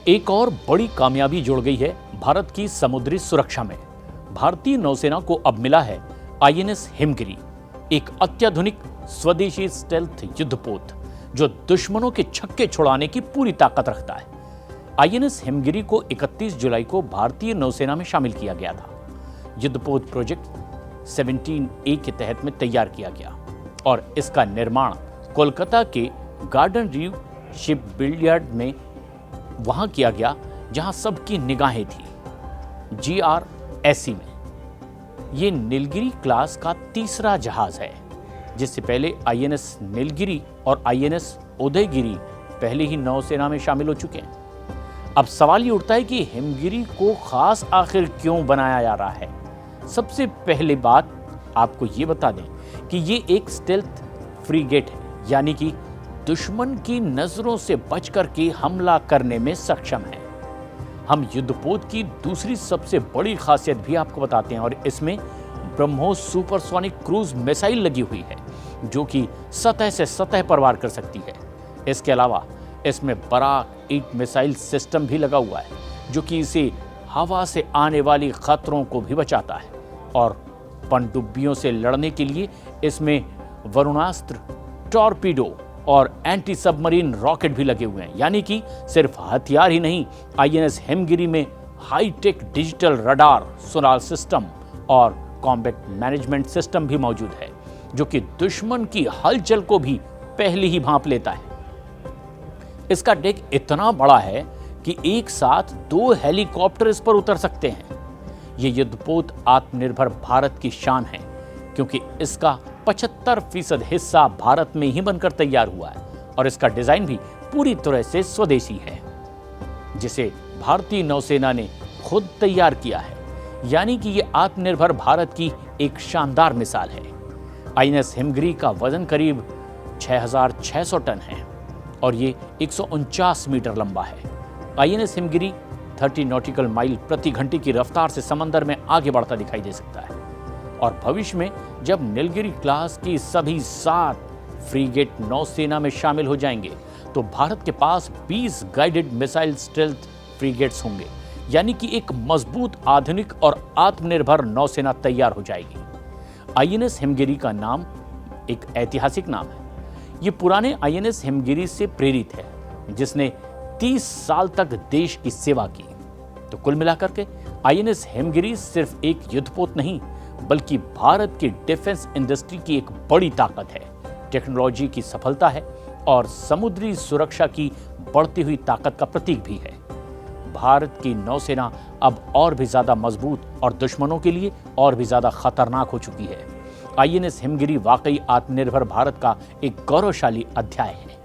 एक और बड़ी कामयाबी जुड़ गई है भारत की समुद्री सुरक्षा में। भारतीय नौसेना को अब मिला है आईएनएस हिमगिरी, एक अत्याधुनिक स्वदेशी स्टेल्थ युद्धपोत जो दुश्मनों के छक्के छुड़ाने की पूरी ताकत रखता है। आईएनएस हिमगिरी को 31 जुलाई को भारतीय नौसेना में शामिल किया गया था। युद्धपोत प्रोजेक्ट 17A के तहत में तैयार किया गया और इसका निर्माण कोलकाता के गार्डन रीव शिप बिल्डयार्ड में वहां किया गया जहां सबकी निगाहें थी, GRSC में। यह नीलगिरी क्लास का तीसरा जहाज है, जिससे पहले आईएनएस नीलगिरी और आईएनएस उदयगिरी पहले ही नौसेना में शामिल हो चुके हैं। अब सवाल ये उठता है कि हिमगिरी को खास आखिर क्यों बनाया जा रहा है। सबसे पहले बात आपको ये बता दें कि ये एक स्टेल्थ फ्रीगेट है, यानी कि दुश्मन की नजरों से बचकर के हमला करने में सक्षम है। हम युद्धपोत की दूसरी सबसे बड़ी खासियत भी आपको बताते हैं और इसमें ब्रह्मोस सुपरसोनिक क्रूज मिसाइल लगी हुई है, जो कि सतह से सतह पर वार कर सकती है। इसके अलावा इसमें बराक 8 मिसाइल सिस्टम भी लगा हुआ है, जो कि इसे हवा से आने वाली खतरों को भी बचाता है। और पनडुब्बियों से लड़ने के लिए इसमें वरुणास्त्र, टॉर्पीडो और एंटी सबमरीन रॉकेट भी लगे हुए हैं। यानी कि सिर्फ हथियार ही नहीं, आईएनएस हिमगिरी में high tech digital radar, sonar system और कॉम्बैट मैनेजमेंट सिस्टम भी मौजूद है, जो कि दुश्मन की हलचल को भी पहले ही भांप लेता है। इसका डेक इतना बड़ा है कि एक साथ 2 हेलीकॉप्टर इस पर उतर सकते हैं। यह युद्धपोत आत्मनिर्भर भारत की शान है, क्योंकि इसका 75% हिस्सा भारत में ही बनकर तैयार हुआ है और इसका डिजाइन भी पूरी तरह से स्वदेशी है, जिसे भारतीय नौसेना ने खुद तैयार किया है। यानी कि यह आत्मनिर्भर भारत की एक शानदार मिसाल है। आईएनएस हिमगिरी का वजन करीब 6600 टन है और ये 149 मीटर लंबा है। आईएनएस हिमगिरी 30 नॉटिकल माइल प्रति घंटे की रफ्तार से समंदर में आगे बढ़ता दिखाई दे सकता है। और भविष्य में जब नीलगिरी क्लास की सभी 7 फ्रीगेट नौसेना में शामिल हो जाएंगे, तो भारत के पास 20 गाइडेड मिसाइल स्टेल्थ फ्रीगेट्स होंगे। यानी कि एक मजबूत, आधुनिक और आत्मनिर्भर नौसेना तैयार हो जाएगी। आईएनएस हिमगिरी का नाम एक ऐतिहासिक नाम है। ये पुराने आईएनएस हिमगिरी से प्रेरित है, जिसने 30 साल तक देश की सेवा की। तो कुल मिलाकर के आईएनएस हिमगिरी सिर्फ एक युद्धपोत नहीं, बल्कि भारत की डिफेंस इंडस्ट्री की एक बड़ी ताकत है, टेक्नोलॉजी की सफलता है और समुद्री सुरक्षा की बढ़ती हुई ताकत का प्रतीक भी है। भारत की नौसेना अब और भी ज्यादा मजबूत और दुश्मनों के लिए और भी ज्यादा खतरनाक हो चुकी है। आईएनएस हिमगिरी वाकई आत्मनिर्भर भारत का एक गौरवशाली अध्याय है।